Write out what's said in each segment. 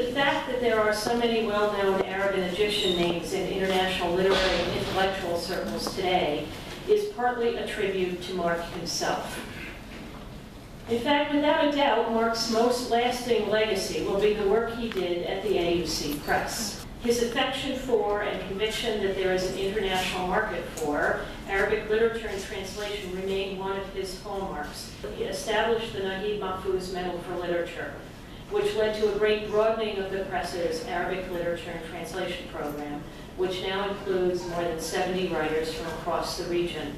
the fact that there are so many well-known Arab and Egyptian names in international literary and intellectual circles today is partly a tribute to Mark himself. In fact, without a doubt, Mark's most lasting legacy will be the work he did at the AUC Press. His affection for and conviction that there is an international market for Arabic literature and translation remain one of his hallmarks. He established the Naguib Mahfouz Medal for Literature, which led to a great broadening of the Press's Arabic literature and translation program, which now includes more than 70 writers from across the region.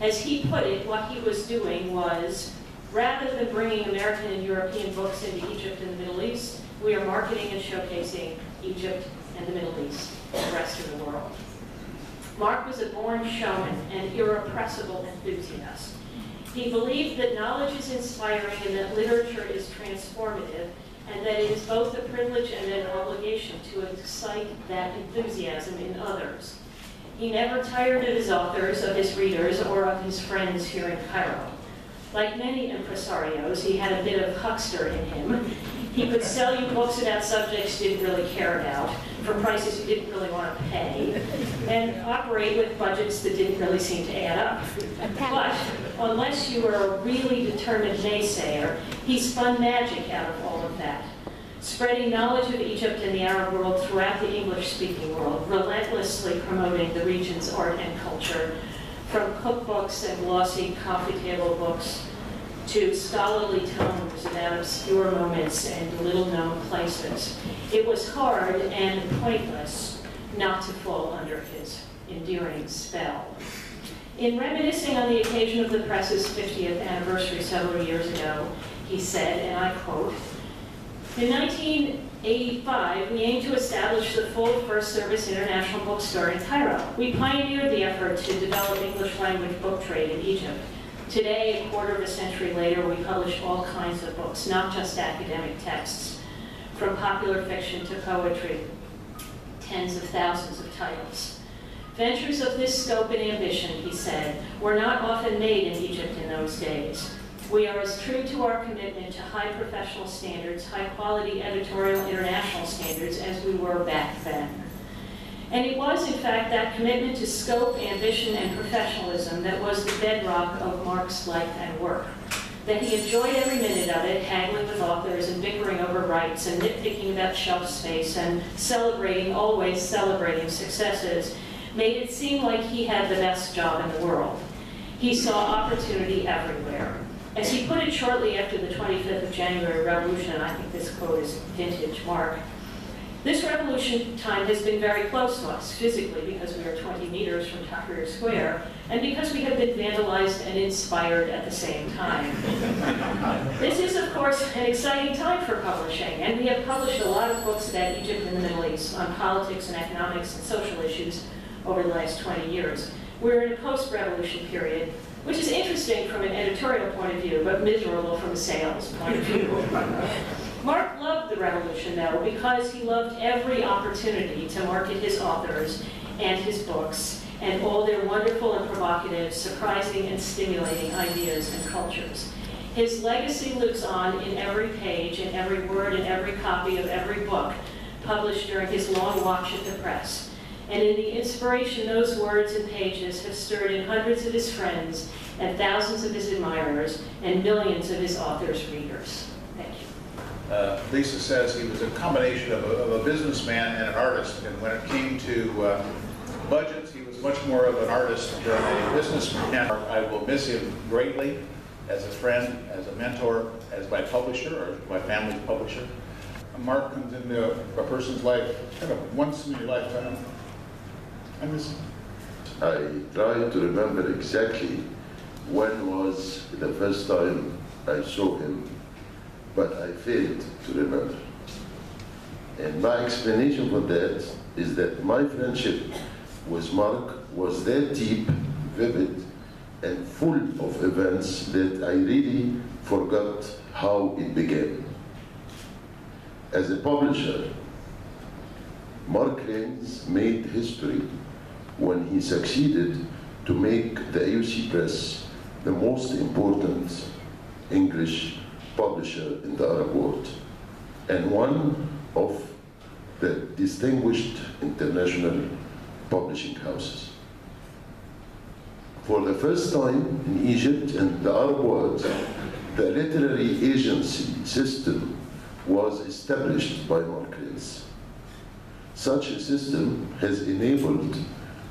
As he put it, what he was doing was, rather than bringing American and European books into Egypt and the Middle East, we are marketing and showcasing Egypt and the Middle East and the rest of the world. Mark was a born showman and irrepressible enthusiast. He believed that knowledge is inspiring and that literature is transformative, and that it is both a privilege and an obligation to excite that enthusiasm in others. He never tired of his authors, of his readers, or of his friends here in Cairo. Like many impresarios, he had a bit of huckster in him. He could sell you books about subjects you didn't really care about, for prices you didn't really want to pay, and operate with budgets that didn't really seem to add up. But unless you were a really determined naysayer, he spun magic out of all of that, spreading knowledge of Egypt and the Arab world throughout the English-speaking world, relentlessly promoting the region's art and culture, from cookbooks and glossy coffee table books to scholarly tomes about obscure moments and little-known places. It was hard and pointless not to fall under his endearing spell. In reminiscing on the occasion of the Press's 50th anniversary several years ago, he said, and I quote, "In 1985, we aimed to establish the full first-service international bookstore in Cairo. We pioneered the effort to develop English-language book trade in Egypt. Today, a quarter of a century later, we publish all kinds of books, not just academic texts, from popular fiction to poetry, tens of thousands of titles. Ventures of this scope and ambition," he said, "were not often made in Egypt in those days. We are as true to our commitment to high professional standards, high-quality editorial international standards as we were back then." And it was, in fact, that commitment to scope, ambition, and professionalism that was the bedrock of Mark's life and work. That he enjoyed every minute of it, haggling with authors and bickering over rights and nitpicking about shelf space and celebrating, always celebrating successes, made it seem like he had the best job in the world. He saw opportunity everywhere. As he put it shortly after the 25th of January revolution, and I think this quote is vintage Mark, "This revolution time has been very close to us, physically because we are 20 meters from Tahrir Square, and because we have been vandalized and inspired at the same time. This is, of course, an exciting time for publishing, and we have published a lot of books about Egypt and the Middle East, on politics and economics and social issues over the last 20 years. We're in a post-revolution period, which is interesting from an editorial point of view, but miserable from a sales point of view." Mark loved the revolution, though, because he loved every opportunity to market his authors and his books and all their wonderful and provocative, surprising and stimulating ideas and cultures. His legacy lives on in every page, in every word, in every copy of every book published during his long watch at the press. And in the inspiration those words and pages have stirred in hundreds of his friends and thousands of his admirers and millions of his authors' readers. Thank you. Lisa says he was a combination of a businessman and an artist, and when it came to budgets, he was much more of an artist than a businessman. I will miss him greatly as a friend, as a mentor, as my publisher, or my family's publisher. Mark comes into a person's life kind of once in your lifetime. I miss him. I try to remember exactly when was the first time I saw him, but I failed to remember. And my explanation for that is that my friendship with Mark was that deep, vivid, and full of events that I really forgot how it began. As a publisher, Mark Linz made history when he succeeded to make the AUC Press the most important English publisher in the Arab world, and one of the distinguished international publishing houses. For the first time in Egypt and the Arab world, the literary agency system was established by Mark Linz. Such a system has enabled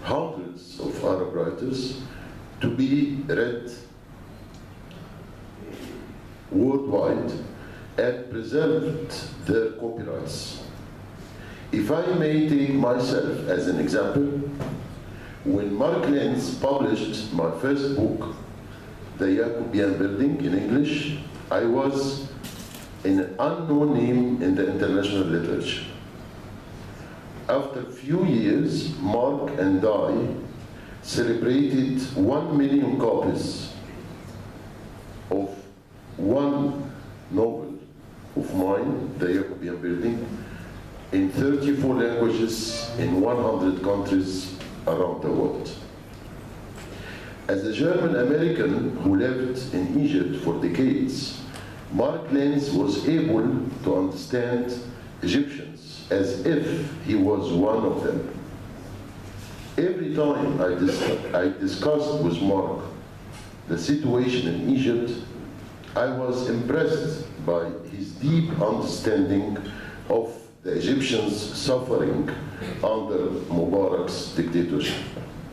hundreds of Arab writers to be read worldwide and preserved their copyrights. If I may take myself as an example, when Mark Linz published my first book, The Jacobean Building in English, I was an unknown name in the international literature. After a few years, Mark and I celebrated 1 million copies of one novel of mine, The Jacobean Building, in 34 languages in 100 countries around the world. As a German American who lived in Egypt for decades, Mark Linz was able to understand Egyptians as if he was one of them. Every time I discussed with Mark the situation in Egypt, I was impressed by his deep understanding of the Egyptians suffering under Mubarak's dictatorship.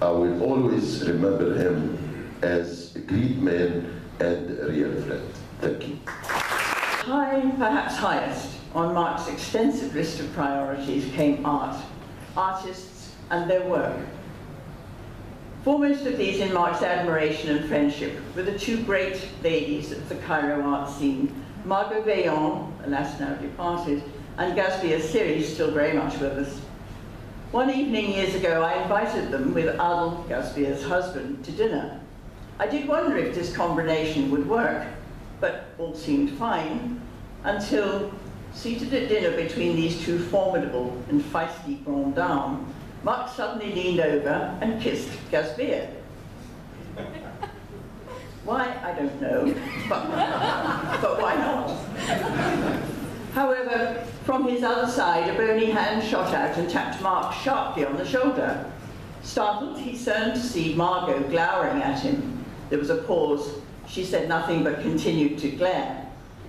I will always remember him as a great man and a real friend. Thank you. High, perhaps highest, on Mark's extensive list of priorities came art, artists and their work. Foremost of these in Mark's admiration and friendship were the two great ladies of the Cairo art scene, Margot Vaillant, alas now departed, and Gasbia Siri, still very much with us. One evening years ago, I invited them with Adel, Gasbia's husband, to dinner. I did wonder if this combination would work, but all seemed fine, until, seated at dinner between these two formidable and feisty grandes dames, Mark suddenly leaned over and kissed Gasbia. Why, I don't know, but why not? However, from his other side, a bony hand shot out and tapped Mark sharply on the shoulder. Startled, he turned to see Margot glowering at him. There was a pause. She said nothing but continued to glare.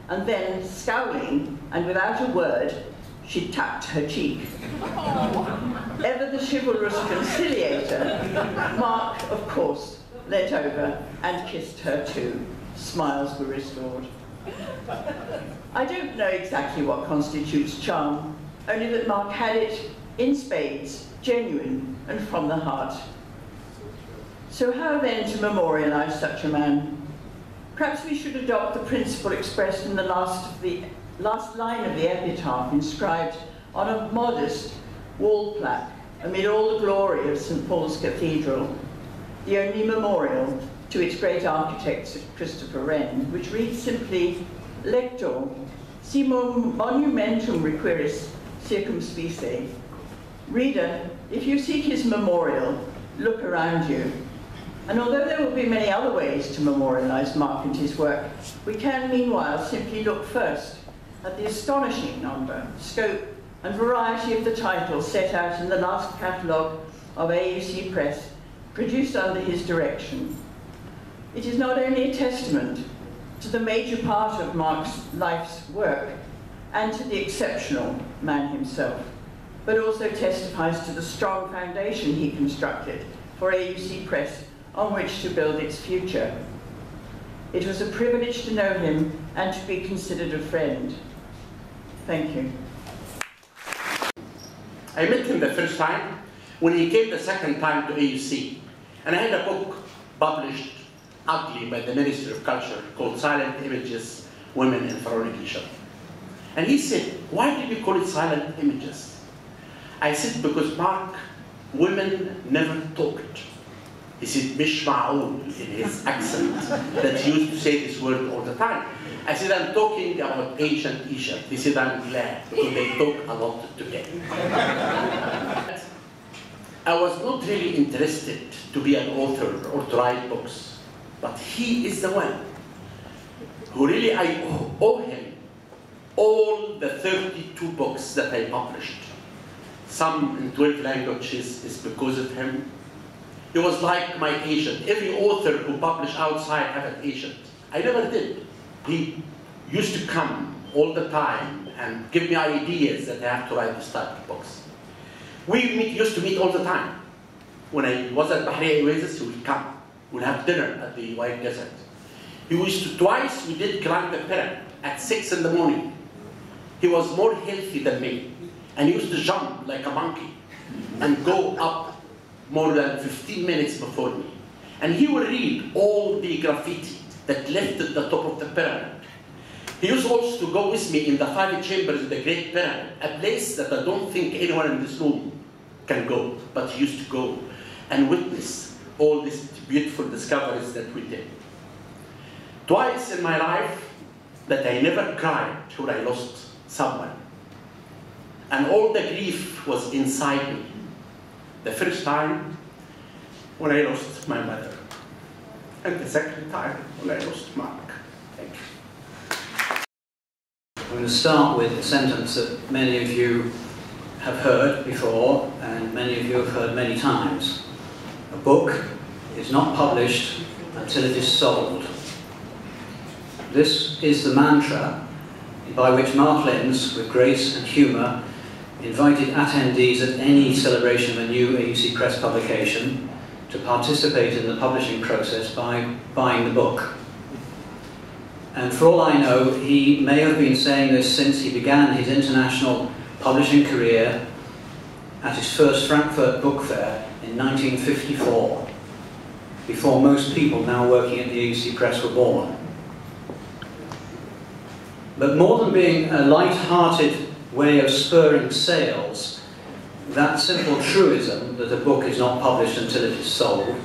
And then, scowling, and without a word, she tapped her cheek. Ever the chivalrous conciliator, Mark, of course, leant over and kissed her too. Smiles were restored. I don't know exactly what constitutes charm, only that Mark had it in spades, genuine and from the heart. So how then to memorialize such a man? Perhaps we should adopt the principle expressed in the last line of the epitaph inscribed on a modest wall plaque amid all the glory of St. Paul's Cathedral, the only memorial to its great architect Christopher Wren, which reads simply, Lector, si monumentum requiris circumspice. Reader, if you seek his memorial, look around you. And although there will be many other ways to memorialize Mark and his work, we can meanwhile simply look first at the astonishing number, scope, and variety of the titles set out in the last catalogue of AUC Press, produced under his direction. It is not only a testament to the major part of Mark's life's work and to the exceptional man himself, but also testifies to the strong foundation he constructed for AUC Press on which to build its future. It was a privilege to know him and to be considered a friend. Thank you. I met him the first time when he came the second time to AUC, and I had a book published ugly by the Ministry of Culture called Silent Images, Women in Pharaonic Egypt. And he said, why did you call it Silent Images? I said, because Mark, women never talked. He said, mish ma'ool, in his accent, that he used to say this word all the time. I said, I'm talking about ancient Egypt. He said, I'm glad, because they talk a lot together. I was not really interested to be an author or to write books, but he is the one who really I owe him all the 32 books that I published, some in 12 languages, is because of him. He was like my agent. Every author who published outside had an agent. I never did. He used to come all the time and give me ideas that I have to write this type of books. We used to meet all the time. When I was at Tahrir Oasis, he would come. We'd have dinner at the White Desert. Twice we did climb the pyramid at 6 in the morning. He was more healthy than me. And he used to jump like a monkey and go up more than 15 minutes before me. And he would read all the graffiti that left at the top of the pyramid. He used also to go with me in the 5 chambers of the Great Pyramid, a place that I don't think anyone in this room can go, but he used to go and witness all these beautiful discoveries that we did. Twice in my life that I never cried when I lost someone. And all the grief was inside me. The first time when I lost my mother, and the second time when I lost Mark. Thank you. I'm going to start with a sentence that many of you have heard before, and many of you have heard many times. A book is not published until it is sold. This is the mantra by which Mark Linz, with grace and humour, invited attendees at any celebration of a new AUC Press publication to participate in the publishing process by buying the book. And for all I know, he may have been saying this since he began his international publishing career at his first Frankfurt Book Fair in 1954, before most people now working at the AUC Press were born. But more than being a light-hearted way of spurring sales, that simple truism that a book is not published until it is sold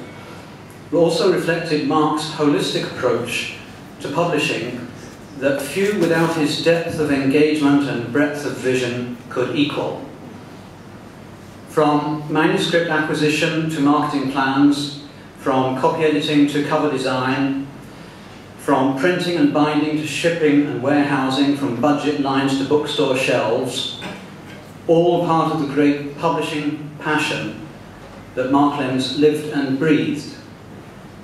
also reflected Mark's holistic approach to publishing that few without his depth of engagement and breadth of vision could equal. From manuscript acquisition to marketing plans, from copy editing to cover design, from printing and binding to shipping and warehousing, from budget lines to bookstore shelves, all part of the great publishing passion that Mark Linz lived and breathed,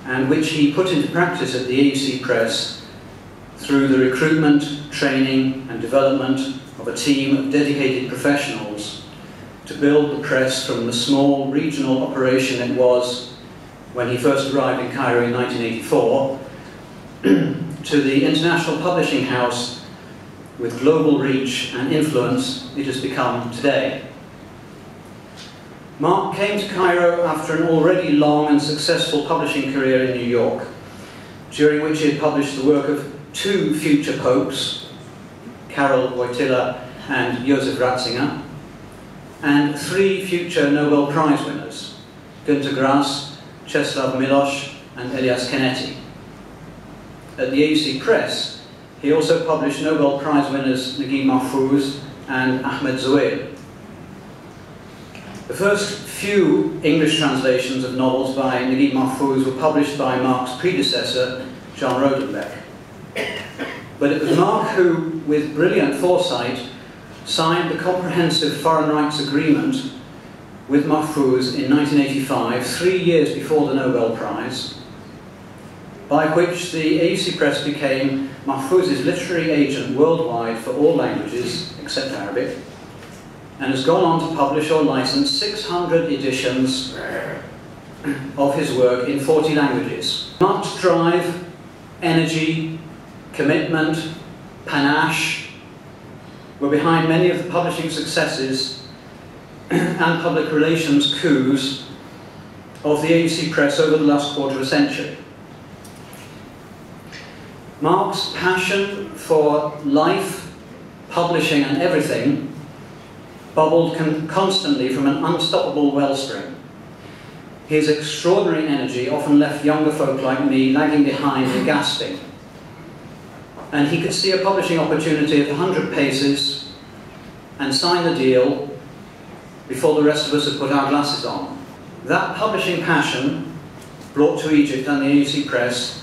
and which he put into practice at the AUC Press through the recruitment, training and development of a team of dedicated professionals to build the press from the small regional operation it was when he first arrived in Cairo in 1984 to the international publishing house with global reach and influence it has become today. Mark came to Cairo after an already long and successful publishing career in New York, during which he had published the work of 2 future popes, Karol Wojtyla and Joseph Ratzinger, and 3 future Nobel Prize winners, Günter Grass, Czesław Miłosz and Elias Canetti. At the AUC Press, he also published Nobel Prize winners Naguib Mahfouz and Ahmed Zewail. The first few English translations of novels by Naguib Mahfouz were published by Mark's predecessor, John Rodenbeck. But it was Mark who, with brilliant foresight, signed the comprehensive foreign rights agreement with Mahfouz in 1985, 3 years before the Nobel Prize, by which the AUC Press became Mahfouz's literary agent worldwide for all languages except Arabic, and has gone on to publish or license 600 editions of his work in 40 languages. Mark's drive, energy, commitment, panache were behind many of the publishing successes and public relations coups of the AUC Press over the last quarter of a century. Mark's passion for life, publishing and everything bubbled constantly from an unstoppable wellspring. His extraordinary energy often left younger folk like me lagging behind and gasping. And he could see a publishing opportunity at 100 paces and sign the deal before the rest of us had put our glasses on. That publishing passion, brought to Egypt and the AUC Press,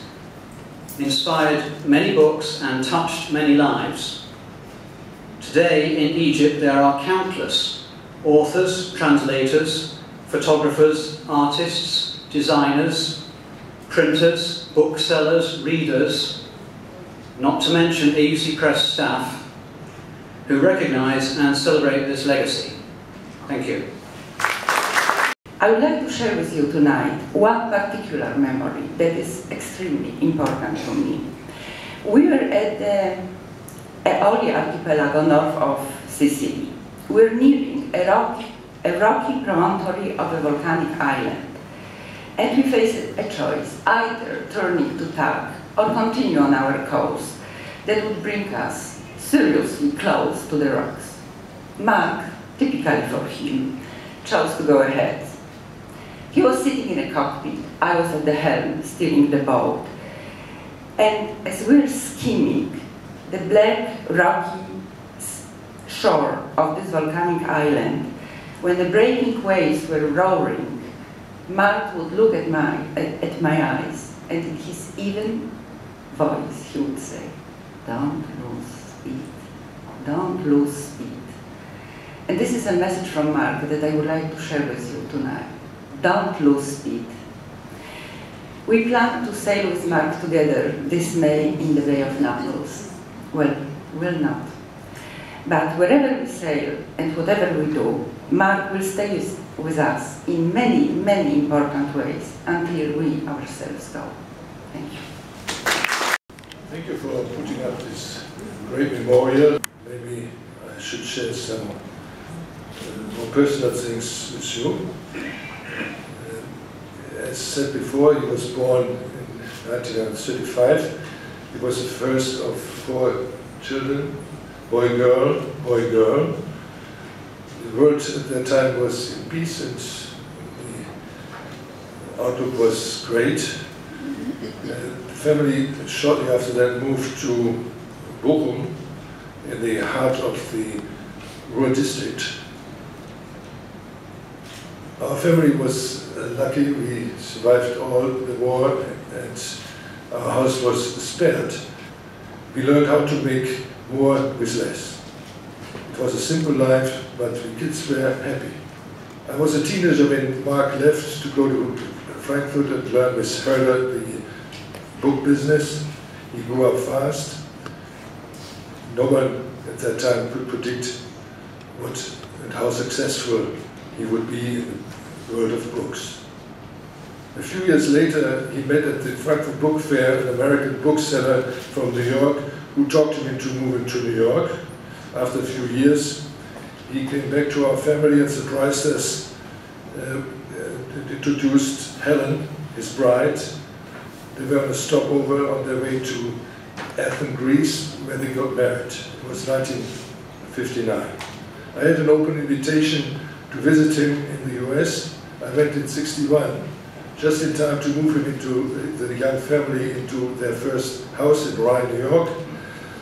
inspired many books and touched many lives. Today in Egypt there are countless authors, translators, photographers, artists, designers, printers, booksellers, readers, not to mention AUC Press staff, who recognise and celebrate this legacy. Thank you. I would like to share with you tonight one particular memory that is extremely important for me. We were at the Aeoli archipelago north of Sicily. We're nearing a rocky promontory of a volcanic island, and we faced a choice, either turning to tack or continue on our course that would bring us seriously close to the rocks. Mark, typically for him, chose to go ahead. He was sitting in a cockpit, I was at the helm, steering the boat, and as we were skimming the black, rocky shore of this volcanic island, when the breaking waves were roaring, Mark would look at my eyes, and in his even voice he would say, "Don't lose speed, don't lose speed." And this is a message from Mark that I would like to share with you tonight. Don't lose speed. We plan to sail with Mark together this May in the Bay of Naples. Well, we'll not. But wherever we sail and whatever we do, Mark will stay with us in many, many important ways until we ourselves go. Thank you. Thank you for putting up this great memorial. Maybe I should share some more personal things with you. As said before, he was born in 1935. He was the first of 4 children, boy, girl, boy, girl. The world at that time was in peace and the outlook was great. The family shortly after that moved to Bochum, in the heart of the Ruhr district. Our family was lucky. We survived all the war and our house was spared. We learned how to make more with less. It was a simple life, but the kids were happy. I was a teenager when Mark left to go to Frankfurt and learn with Herder the book business. He grew up fast. No one at that time could predict what and how successful he would be in the world of books. A few years later, he met at the Frankfurt Book Fair an American bookseller from New York who talked him into moving to New York. After a few years, he came back to our family and surprised us, introduced Helen, his bride. They were on a stopover on their way to Athens, Greece, where they got married. It was 1959. I had an open invitation to visit him in the US. I went in '61, just in time to move him into the young family into their first house in Rye, New York,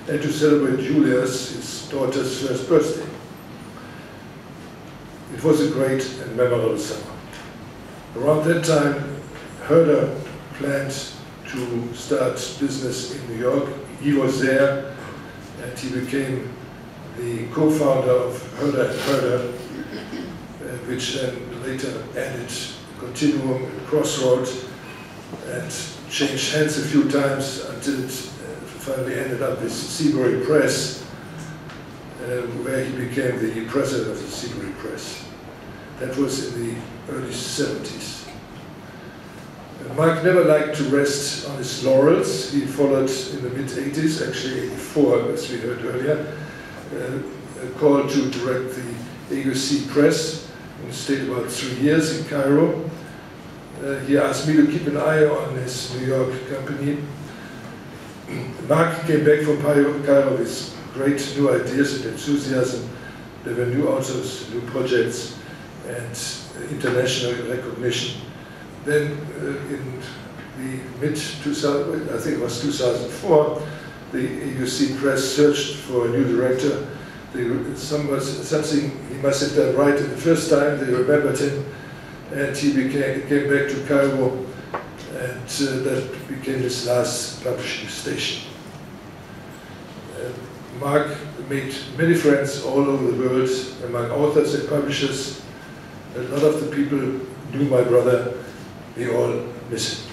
and to celebrate Julia's, his daughter's, first birthday. It was a great and memorable summer. Around that time, Herder planned to start business in New York. He was there, and he became the co-founder of Herder & Herder, which then later added Continuum and Crossroad, and changed hands a few times until it finally ended up with Seabury Press, where he became the president of the Seabury Press. That was in the early 70s. Mark never liked to rest on his laurels. He followed in the mid-80s, actually 84, as we heard earlier, a call to direct the AUC Press, and stayed about 3 years in Cairo. He asked me to keep an eye on his New York company. Mark came back from Cairo with great new ideas and enthusiasm. There were new authors, new projects, and international recognition. Then in the mid-2000, I think it was 2004, the AUC Press searched for a new director. Something he must have done right in the first time. They remembered him, and he came back to Cairo, and that became his last publishing station. Mark made many friends all over the world, among authors and publishers. A lot of the people knew my brother. We all miss him.